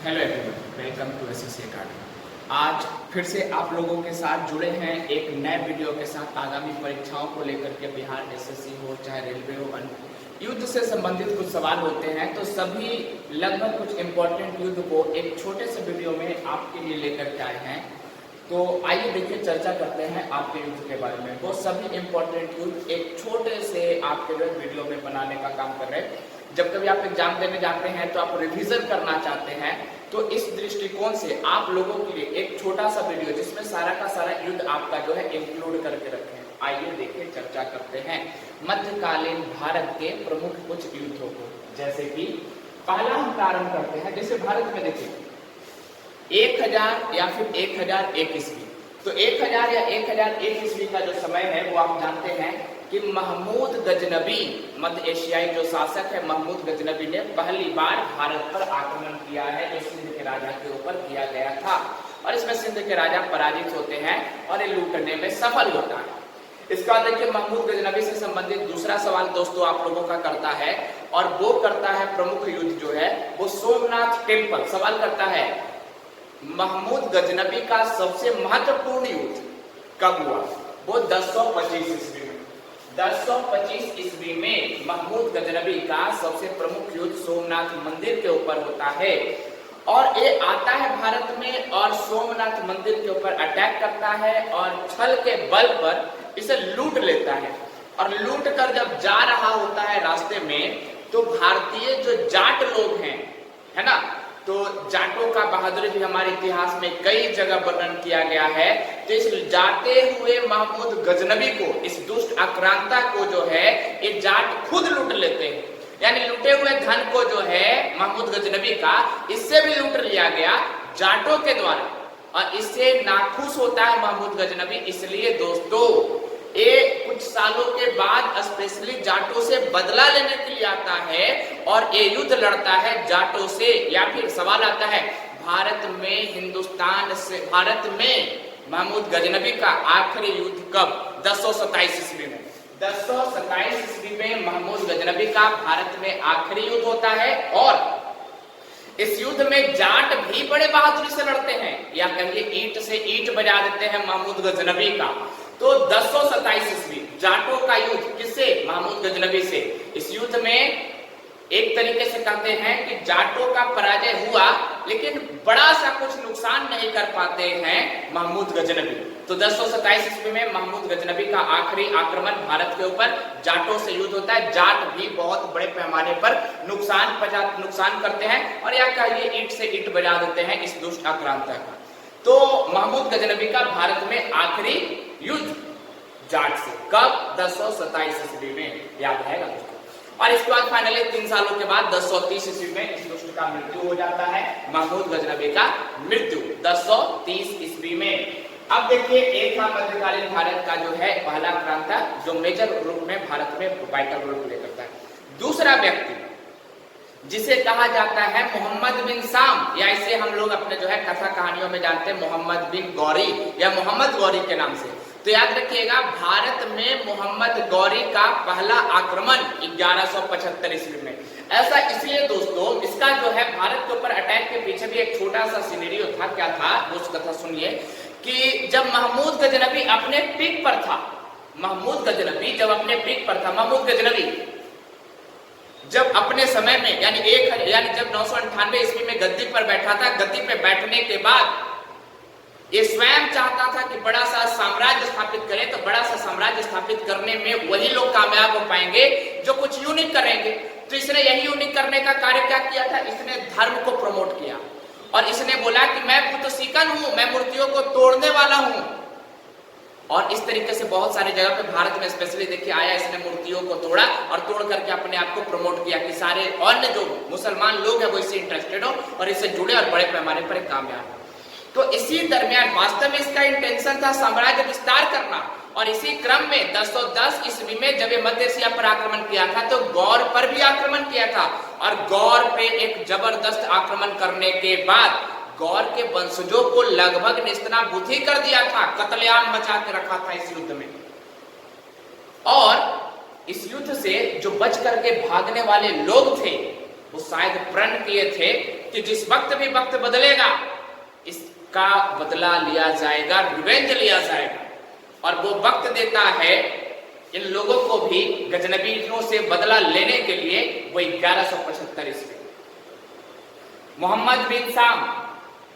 Hello everyone, welcome to SSC academy. आज फिर से आप लोगों के साथ जुड़े हैं एक नए वीडियो के साथ। आगामी परीक्षाओं को लेकर के बिहार एसएससी हो चाहे रेलवे हो, युद्ध से संबंधित कुछ सवाल होते हैं, तो सभी लगभग कुछ इम्पोर्टेंट युद्ध को एक छोटे से वीडियो में आपके लिए लेकर के आए हैं। तो आइए देखिए, चर्चा करते हैं आपके युद्ध के बारे में। वो सभी इम्पोर्टेंट युद्ध एक छोटे से आपके लिए वीडियो में बनाने का काम कर रहे हैं। जब कभी आप एग्जाम देने जाते हैं तो आप रिवीजन करना चाहते हैं, तो इस दृष्टिकोण से आप लोगों के लिए एक छोटा सा वीडियो जिसमें सारा का सारा युद्ध आपका जो है इंक्लूड करके रखे हैं। आइए देखिए, चर्चा करते हैं मध्यकालीन भारत के प्रमुख कुछ युद्धों को। जैसे कि पहला हम प्रारंभ करते हैं, जैसे भारत में देखिए 1000 या फिर 1001 ईस्वी। तो 1000 या 1001 ईस्वी का जो समय है वो आप जानते हैं कि महमूद गजनबी, मध्य एशियाई जो शासक है महमूद गजनबी ने पहली बार भारत पर आक्रमण किया है, जो सिंध के राजा के ऊपर किया गया था। और इसमें सिंध के राजा पराजित होते हैं और ये लूटने में सफल होता है। इसका देखिए, महमूद गजनबी से संबंधित दूसरा सवाल दोस्तों आप लोगों का करता है, और वो करता है प्रमुख युद्ध जो है वो सोमनाथ टेम्पल। सवाल करता है महमूद गजनबी का सबसे महत्वपूर्ण युद्ध कब हुआ? वो 1025 ईस्वी में। 1025 ईस्वी में महमूद गजनबी का सबसे प्रमुख युद्ध सोमनाथ मंदिर के ऊपर होता है, और ये आता है भारत में और सोमनाथ मंदिर के ऊपर अटैक करता है और छल के बल पर इसे लूट लेता है। और लूट कर जब जा रहा होता है रास्ते में, तो भारतीय जो जाट लोग हैं, है ना, तो जाटों का बहादुरी भी हमारे इतिहास में कई जगह वर्णन किया गया है। तो इस जाते हुए महमूद गजनबी को, इस दुष्ट आक्रांता को जो है ये जाट खुद लूट लेते हैं। यानी लूटे हुए धन को जो है महमूद गजनबी का, इससे भी लूट लिया गया जाटों के द्वारा, और इससे नाखुश होता है महमूद गजनबी। इसलिए दोस्तों ये कुछ सालों के बाद स्पेशली जाटों से बदला लेने के लिए आता है और ये युद्ध लड़ता है जाटों से। या फिर सवाल आता है भारत में, हिंदुस्तान से भारत में महमूद गजनबी का आखिरी युद्ध कब? 1027 ईस्वी में। 1027 ईस्वी में महमूद गजनबी का भारत में आखिरी युद्ध होता है, और इस युद्ध में जाट भी बड़े बहादुरी से लड़ते हैं, या कहिए ईंट से ईंट बजा देते हैं महमूद गजनबी का। तो 1027 ईस्वी जाटों का युद्ध किससे? महमूद गजनबी से। इस युद्ध में एक तरीके से कहते हैं कि जाटों का पराजय हुआ, लेकिन बड़ा सा कुछ नुकसान नहीं कर पाते हैं महमूद गजनबी। तो 1027 ईस्वी में महमूद गजनबी का आखिरी आक्रमण भारत के ऊपर जाटों से युद्ध होता है। जाट भी बहुत बड़े पैमाने पर नुकसान करते हैं, और या कहिए ईंट से ईंट बजा देते हैं इस दुष्ट आक्रांता का। तो महमूद गजनबी का भारत में आखिरी युद्ध जाट से कब? 1027 ईस्वी में, याद रहेगा दोस्तों। और इसके बाद फाइनली 3 सालों के बाद 1030 ईस्वी में इस दुष्ट का मृत्यु हो जाता है। महमूद गजनबी का मृत्यु 1030 ईस्वी में। अब देखिए, एक था मध्यकालीन भारत का जो है पहला आक्रांता, जो मेजर रूप में भारत में वाइटल रोल प्ले करता है। दूसरा व्यक्ति जिसे कहा जाता है मोहम्मद बिन साम, या इसे हम लोग अपने जो है कथा कहानियों में जानते हैं मोहम्मद बिन गौरी या मोहम्मद गौरी के नाम से। तो याद रखिएगा, भारत में मोहम्मद गौरी का पहला आक्रमण 1175 ईस्वी में। ऐसा इसलिए दोस्तों, इसका जो है भारत के ऊपर अटैक के पीछे भी एक छोटा सा सिनेरियो था। क्या था? उस कथा सुनिए कि जब महमूद गजनबी अपने पीक पर था, महमूद गजनबी जब अपने पीक पर था, महमूद गजनबी जब अपने समय में यानी जब 998 ईस्वी में गद्दी पर बैठा था, गद्दी पे बैठने के बाद ये स्वयं चाहता था कि बड़ा सा साम्राज्य स्थापित करे। तो बड़ा सा साम्राज्य स्थापित करने में वही लोग कामयाब हो पाएंगे जो कुछ यूनिक करेंगे। तो इसने यही यूनिक करने का कार्य क्या किया था? इसने धर्म को प्रमोट किया, और इसने बोला कि मैं बुद्ध सीकन हूं, मैं मूर्तियों को तोड़ने वाला हूं। और इस तरीके से बहुत सारी जगह पे भारत में स्पेशली देखिए आया, इसने मूर्तियों को तोड़ा और तोड़ करके अपने आप को प्रमोट किया कि सारे अन्य जो मुसलमान लोग हैं वो इससे इंटरेस्टेड हो और इससे जुड़े और बड़े पैमाने पर कामयाब हो। तो इसी दरमियान वास्तव में इसका इंटेंशन था साम्राज्य विस्तार करना, और इसी क्रम में 1010 ईस्वी में जब ये मध्य एशिया पर आक्रमण किया था, तो गौर पर भी आक्रमण किया था। और गौर पे एक जबरदस्त आक्रमण करने के बाद गौर के वंशजों को लगभग नेस्तनाबूद कर दिया था, कत्लेआम मचा के रखा था इस युद्ध में। और इस युद्ध से जो बच करके भागने वाले लोग थे वो शायद प्रण किए थे कि जिस वक्त भी वक्त बदलेगा इसका बदला लिया जाएगा, रिवेंज लिया जाएगा। और वो वक्त देता है इन लोगों को भी गजनबीयों से बदला लेने के लिए। वो 1175 ईस्वी मोहम्मद बिन साम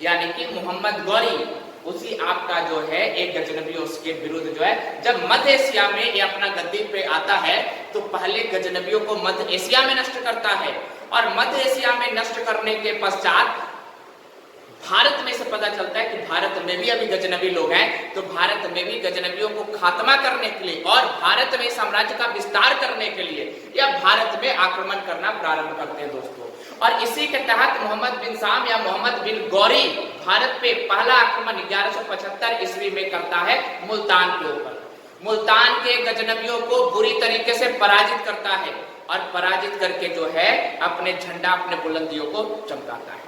यानी कि मोहम्मद गौरी, उसी आपका जो है एक गजनबियों के विरुद्ध जो है, जब मध्य एशिया में ये अपना गद्दी पे आता है तो पहले गजनबियों को मध्य एशिया में नष्ट करता है। और मध्य एशिया में नष्ट करने के पश्चात भारत में से पता चलता है कि भारत में भी अभी गजनबी लोग हैं, तो भारत में भी गजनबियों को खात्मा करने के लिए और भारत में साम्राज्य का विस्तार करने के लिए या भारत में आक्रमण करना प्रारंभ करते हैं दोस्तों। और इसी के तहत मोहम्मद बिन साम या मोहम्मद बिन गौरी भारत पे पहला आक्रमण 1175 ईस्वी में करता है मुल्तान के ऊपर। मुल्तान के गजनबियों को बुरी तरीके से पराजित करता है और पराजित करके जो है अपने झंडा, अपने बुलंदियों को चमकाता है।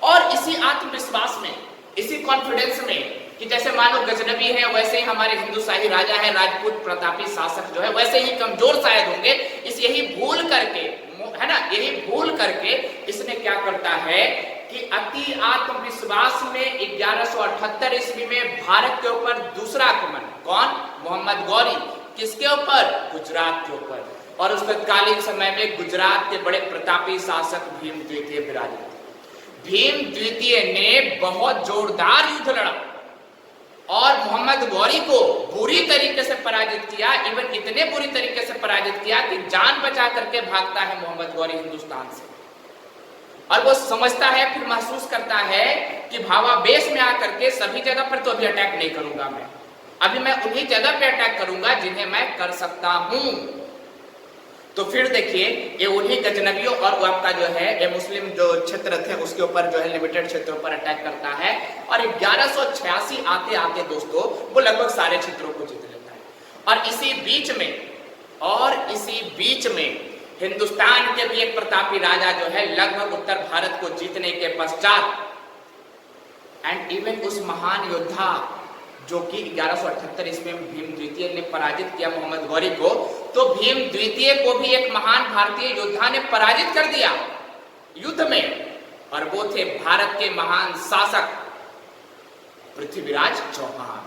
और इसी आत्मविश्वास में, इसी कॉन्फिडेंस में कि जैसे मानो गजनबी है वैसे ही हमारे हिंदुशाही राजा है, राजपूत प्रतापी शासक जो है वैसे ही कमजोर शायद होंगे, इस यही भूल करके है ना, यही भूल करके इसने क्या करता है कि अति आत्मविश्वास में 1178 ईस्वी में भारत के ऊपर दूसरा आक्रमण, कौन? मोहम्मद गौरी, किसके ऊपर? गुजरात के ऊपर। और उस तत्कालीन समय में गुजरात के बड़े प्रतापी शासक भीम द्वितीय विराजित थे। भीम द्वितीय ने बहुत जोरदार युद्ध लड़ा और मोहम्मद गौरी को बुरी तरीके से पराजित किया। इवन इतने बुरी तरीके से पराजित किया कि जान बचा करके भागता है मोहम्मद गौरी हिंदुस्तान से। और वो समझता है, फिर महसूस करता है कि भावावेश में आकर के सभी जगह पर तो अभी अटैक नहीं करूंगा मैं, अभी मैं उन्हीं जगह पे अटैक करूंगा जिन्हें मैं कर सकता हूं। तो फिर देखिए ये उन्हीं गजनबियों और वो आपका जो है ये मुस्लिम जो क्षेत्र थे उसके ऊपर जो है लिमिटेड क्षेत्रों पर अटैक करता है। और 1186 आते आते दोस्तों वो लगभग सारे क्षेत्रों को जीत लेता है। और इसी बीच में हिंदुस्तान के भी एक प्रतापी राजा जो है लगभग उत्तर भारत को जीतने के पश्चात एंड इवन उस महान योद्धा जो कि 1178 ईस्वी में भीम द्वितीय ने पराजित किया मोहम्मद गौरी को, तो भीम द्वितीय को भी एक महान भारतीय योद्धा ने पराजित कर दिया युद्ध में, और वो थे भारत के महान शासक पृथ्वीराज चौहान।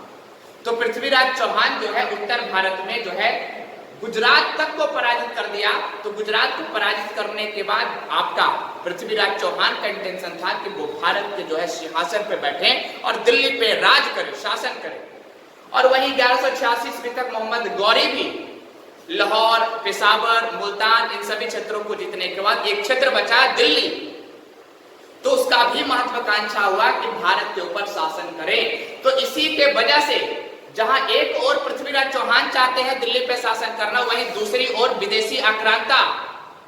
तो पृथ्वीराज चौहान जो है उत्तर भारत में जो है गुजरात तक को पराजित कर दिया। तो गुजरात को पराजित करने के बाद आपका पृथ्वीराज चौहान का इंटेंशन था कि वो भारत के जो है सिंहासन पे बैठे और दिल्ली पे राज करे, शासन करे। और वही 1186 ईस्वी तक मोहम्मद गौरी भी लाहौर, पेशावर, मुल्तान इन सभी क्षेत्रों को जीतने के बाद एक क्षेत्र बचा दिल्ली, तो उसका भी महत्वाकांक्षा हुआ कि भारत के ऊपर शासन करे। तो इसी के वजह से जहां एक ओर पृथ्वीराज चौहान चाहते हैं दिल्ली पे शासन करना, वहीं दूसरी ओर विदेशी आक्रांता,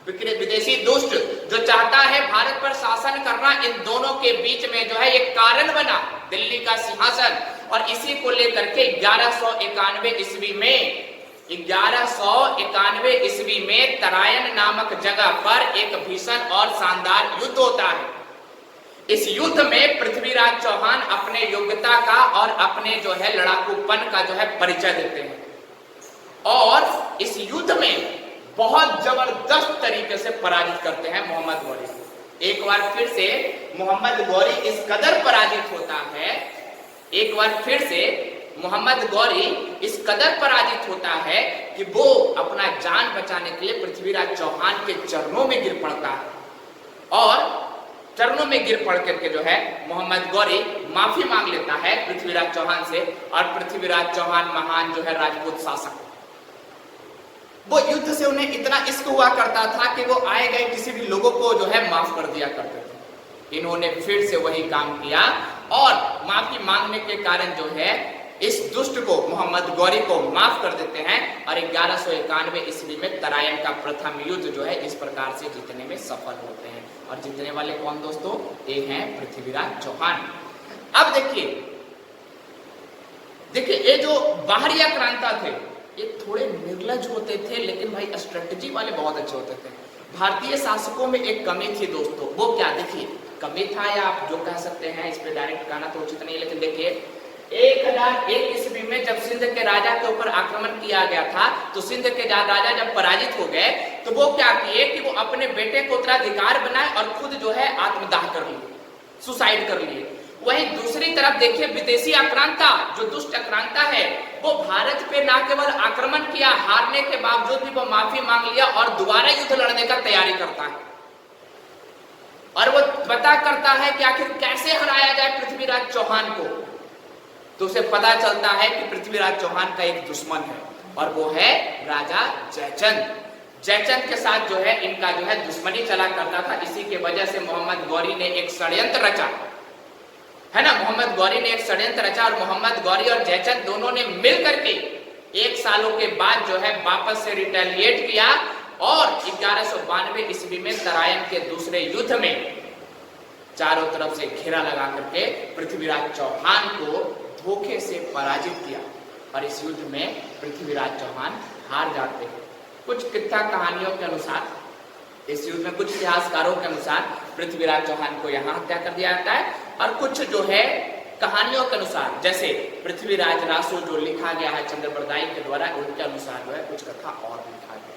विदेशी दुष्ट जो चाहता है भारत पर शासन करना, इन दोनों के बीच में जो है एक कारण बना दिल्ली का सिंहासन। और इसी को लेकर के 1191 ईस्वी में तरायन नामक जगह पर एक भीषण और शानदार युद्ध होता है। इस युद्ध में पृथ्वीराज चौहान अपने योग्यता का और अपने जो है लड़ाकूपन का जो है परिचय देते हैं और इस युद्ध में बहुत जबरदस्त तरीके से पराजित करते हैं मोहम्मद गौरी को। एक बार फिर से मोहम्मद गौरी इस कदर पराजित होता है, एक बार फिर से मोहम्मद गौरी इस कदर पराजित होता है कि वो अपना जान बचाने के लिए पृथ्वीराज चौहान के चरणों में गिर पड़ता है। और चरणों में गिर पड़ करके जो है मोहम्मद गौरी माफी मांग लेता है पृथ्वीराज चौहान से। और पृथ्वीराज चौहान महान जो है राजपूत शासक, वो युद्ध से उन्हें इतना इश्क हुआ करता था कि वो आए गए किसी भी लोगों को जो है माफ कर दिया करते थे। इन्होंने फिर से वही काम किया और माफी मांगने के कारण जो है इस दुष्ट को मोहम्मद गौरी को माफ कर देते हैं। और 1191 ईस्वी में तरायन का प्रथम युद्ध जो है इस प्रकार से जीतने में सफल होते हैं। और जीतने वाले कौन दोस्तों? ये हैं पृथ्वीराज चौहान। अब देखिए ये जो बाहरी आक्रांता थे ये थोड़े निर्लज होते थे, लेकिन भाई स्ट्रेटजी वाले बहुत अच्छे होते थे। भारतीय शासकों में एक कमी थी दोस्तों, वो क्या? देखिए कमी था या आप जो कह सकते हैं, इस पे डायरेक्ट कहना तो उचित नहीं, लेकिन देखिए 1001 ईस्वी में जब सिंध के राजा के ऊपर आक्रमण किया गया था, तो सिंध के राजा जब पराजित हो गए तो वो क्या किए कि वो अपने बेटे को उत्तराधिकार बनाए और खुद जो है आत्मदाह कर लिए, सुसाइड कर लिए। वहीं दूसरी तरफ देखिए विदेशी आक्रांता, जो दुष्ट आक्रांता है, वो भारत पे ना केवल आक्रमण किया, हारने के बावजूद भी वो माफी मांग लिया और दोबारा युद्ध लड़ने का तैयारी करता है और वो पता करता है कि आखिर कैसे हराया जाए पृथ्वीराज चौहान को। तो उसे पता चलता है कि पृथ्वीराज चौहान का एक दुश्मन है और वो है राजा जयचंद। जयचंद के साथ जो है इनका जो है दुश्मनी चला करता था। इसी के वजह से मोहम्मद गौरी ने एक षड्यंत्र रचा, है ना। मोहम्मद गौरी ने एक षड्यंत्र रचा और मोहम्मद गौरी और जयचंद दोनों ने मिल करके 1 सालों के बाद जो है वापस से रिटेलिएट किया और 1192 ईस्वी में तराइन के दूसरे युद्ध में चारों तरफ से घेरा लगा करके पृथ्वीराज चौहान को धोखे से पराजित किया और इस युद्ध में पृथ्वीराज चौहान हार जाते हैं। कुछ किस्सा कहानियों के अनुसार, इस युद्ध में कुछ इतिहासकारों के अनुसार पृथ्वीराज चौहान को यहाँ हत्या कर दिया जाता है और कुछ जो है कहानियों के अनुसार, जैसे पृथ्वीराज रासो जो लिखा गया है चंद्रप्रदायी के द्वारा, उनके अनुसार जो है कुछ कथा और लिखा गया है।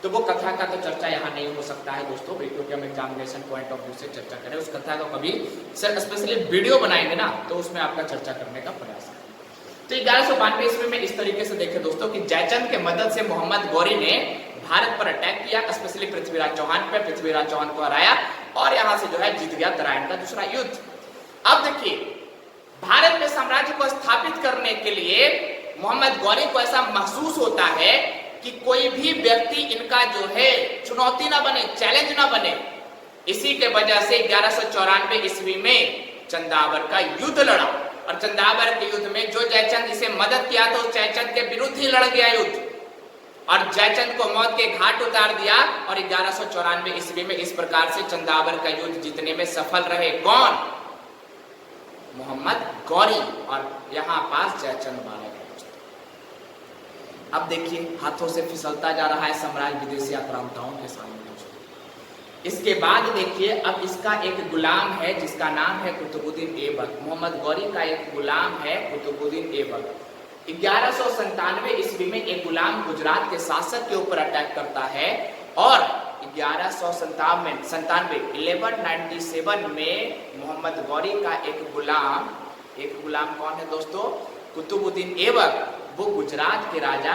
तो वो कथा का तो चर्चा यहाँ नहीं हो सकता है दोस्तों, क्योंकि हम एग्जामिनेशन पॉइंट ऑफ व्यू से चर्चा करें। उस कथा को कभी सर स्पेशली वीडियो बनाएंगे ना, तो उसमें आपका चर्चा करने का प्रयास है। तो 1192 ईस्वी में इस तरीके से देखे दोस्तों कि जयचंद के मदद से मोहम्मद गौरी ने भारत पर अटैक किया, स्पेशली पृथ्वीराज चौहान पर। पृथ्वीराज चौहान को हराया और यहाँ से जो है जीत गया तराइन का दूसरा युद्ध। अब देखिए, भारत में साम्राज्य को स्थापित करने के लिए मोहम्मद गौरी को ऐसा महसूस होता है कि कोई भी व्यक्ति इनका जो है चुनौती ना बने, चैलेंज ना बने। इसी के वजह से 1194 ईस्वी में चंदावर का युद्ध लड़ा और चंदावर के युद्ध में जो जयचंद इसे मदद किया था, उस जयचंद के विरुद्ध ही लड़ गया युद्ध और जयचंद को मौत के घाट उतार दिया। और 1194 ईस्वी में इस प्रकार से चंदावर का युद्ध जीतने में सफल रहे कौन? मोहम्मद गौरी, और यहाँ पास जयचंद मारा गया। अब देखिए हाथों से फिसलता जा रहा है साम्राज्य विदेशी आक्रांताओं के सामने। इसके बाद देखिए, अब इसका एक गुलाम है जिसका नाम है कुतुबुद्दीन ऐबक। मोहम्मद गौरी का एक गुलाम है कुतुबुद्दीन ऐबक। 1197 ईस्वी में एक गुलाम गुजरात के शासक के ऊपर अटैक करता है और 1197 में मोहम्मद गौरी का एक गुलाम कौन है दोस्तों? कुतुबुद्दीन ऐबक। वो गुजरात के राजा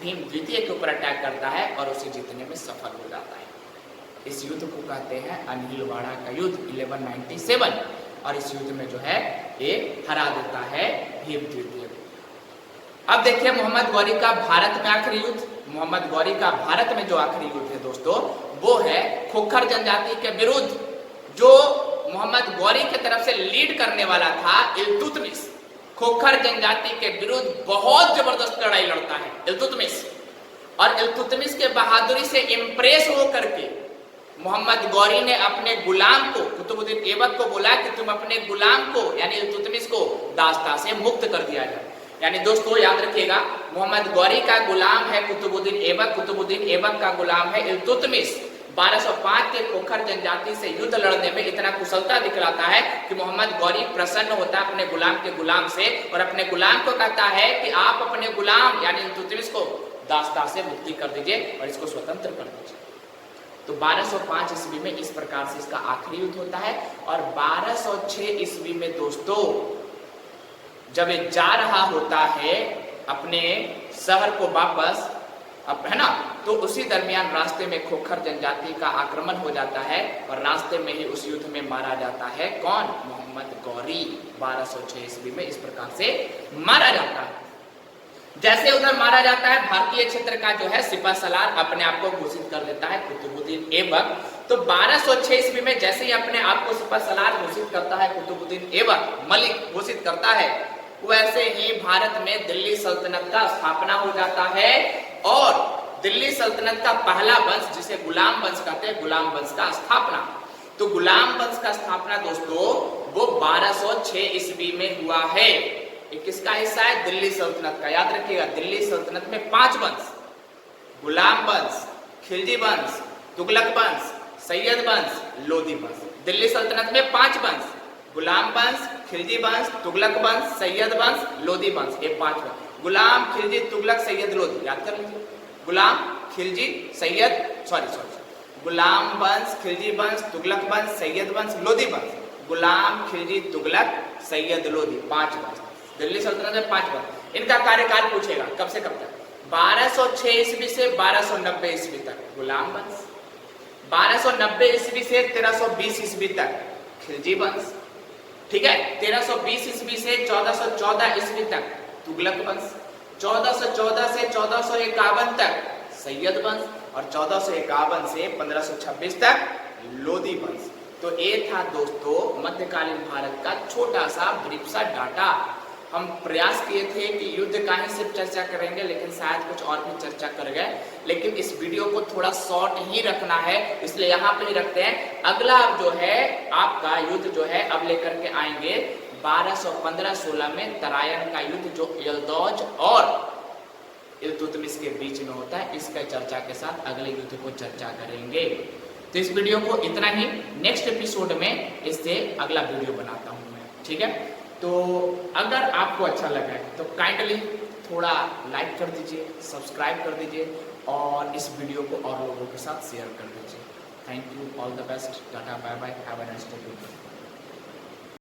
भीम द्वितीय के ऊपर अटैक करता है और उसे जीतने में सफल हो जाता है। इस युद्ध को कहते हैं अनिलवाड़ा का युद्ध 1197 और इस युद्ध में जो है ये हरा देता है भीम द्वितीय। अब देखिए मोहम्मद गौरी का भारत में आखिरी युद्ध। मोहम्मद गौरी का भारत में जो आखिरी युद्ध है दोस्तों, वो है खोखर जनजाति के विरुद्ध। जो मोहम्मद गौरी की तरफ से लीड करने वाला था इल्तुतमिश, खोखर जनजाति के विरुद्ध बहुत जबरदस्त लड़ाई लड़ता है इल्तुतमिश। और इल्तुतमिश के बहादुरी से इंप्रेस होकर के मोहम्मद गौरी ने अपने गुलाम को, कुतुबुद्दीन ऐबक को बोला कि तुम अपने गुलाम को यानी इल्तुतमिश को दास्ता से मुक्त कर दिया जाए। यानी दोस्तों याद रखिएगा, मोहम्मद गौरी का गुलाम है कुतुबुद्दीन ऐबक, कुतुबुद्दीन ऐबक का गुलाम है इल्तुतमिश। 1205 के खोखर जनजाति से युद्ध लड़ने में इतना कुशलता दिखलाता है कि मोहम्मद गौरी प्रसन्न होता है अपने गुलाम के गुलाम से और अपने गुलाम को कहता है कि आप अपने गुलाम यानी इल्तुतमिश को दास्ता से मुक्ति कर दीजिए और इसको स्वतंत्र कर दीजिए। तो 1205 ईस्वी में इस प्रकार से इसका आखिरी युद्ध होता है। और 1206 ईस्वी में दोस्तों जब ये जा रहा होता है अपने शहर को वापस, अब है ना, तो उसी दरमियान रास्ते में खोखर जनजाति का आक्रमण हो जाता है और रास्ते में ही उस युद्ध में मारा जाता है कौन? मोहम्मद गौरी। 1206 ईस्वी में इस प्रकार से मारा जाता है। जैसे उधर मारा जाता है, भारतीय क्षेत्र का जो है सिपह सलार अपने आप को घोषित कर देता है कुतुबुद्दीन ऐबक। तो 1206 ईस्वी में जैसे ही अपने आप को सिपह सलार घोषित करता है कुतुबुद्दीन ऐबक, मलिक घोषित करता है, वैसे ही भारत में दिल्ली सल्तनत का स्थापना हो जाता है। और दिल्ली सल्तनत का पहला वंश जिसे गुलाम वंश कहते हैं, गुलाम वंश का स्थापना। तो गुलाम वंश का स्थापना दोस्तों वो 1206 ईस्वी में हुआ है। किसका हिस्सा है? दिल्ली सल्तनत का। याद रखिएगा, दिल्ली सल्तनत में 5 वंश, गुलाम वंश, खिलजी वंश, तुगलक वंश, सैयद वंश, लोधी वंश। दिल्ली सल्तनत में 5 वंश, गुलाम वंश, खिलजी वंश, तुगलक वंश, सैयद वंश, लोधी वंश, ये 5 वंश। गुलाम, खिलजी, तुगलक, सैयद, लोधी, याद कर लीजिए। गुलाम, खिलजी, सैयद, गुलाम वंश, खिलजी वंश, तुगलक वंश, सैयद वंश, लोधी वंश। गुलाम, खिलजी, तुगलक, सैयद, लोधी, 5 वंश। दिल्ली सल्तनत में 5 वंश। इनका कार्यकाल पूछेगा कब से कब तक? 1206 ईस्वी से 1290 ईस्वी तक गुलाम वंश, 1290 ईस्वी से 1320 ईस्वी तक खिलजी वंश, ठीक है। 1320 ईस्वी से 1414 ईस्वी तक तुगलक वंश, 1414 से 1451 तक सैयद वंश और 1451 से 1526 तक लोधी वंश। तो ये था दोस्तों मध्यकालीन भारत का छोटा सा ब्रीफ सा डाटा। हम प्रयास किए थे कि युद्ध का ही सिर्फ चर्चा करेंगे, लेकिन शायद कुछ और भी चर्चा कर गए, लेकिन इस वीडियो को थोड़ा शॉर्ट ही रखना है, इसलिए यहाँ पे ही रखते हैं। अगला जो है आपका युद्ध जो है अब लेकर के आएंगे 1215-16 में तरायन का युद्ध, जो यल्दौज और इल्तुतमिश के बीच में होता है। इसका चर्चा के साथ अगले युद्ध को चर्चा करेंगे। तो इस वीडियो को इतना ही, नेक्स्ट एपिसोड में इससे अगला वीडियो बनाता हूँ मैं, ठीक है। तो अगर आपको अच्छा लगा है तो काइंडली थोड़ा लाइक कर दीजिए, सब्सक्राइब कर दीजिए और इस वीडियो को और लोगों के साथ शेयर कर दीजिए। Thank you, all the best, tata, bye bye, have a nice day.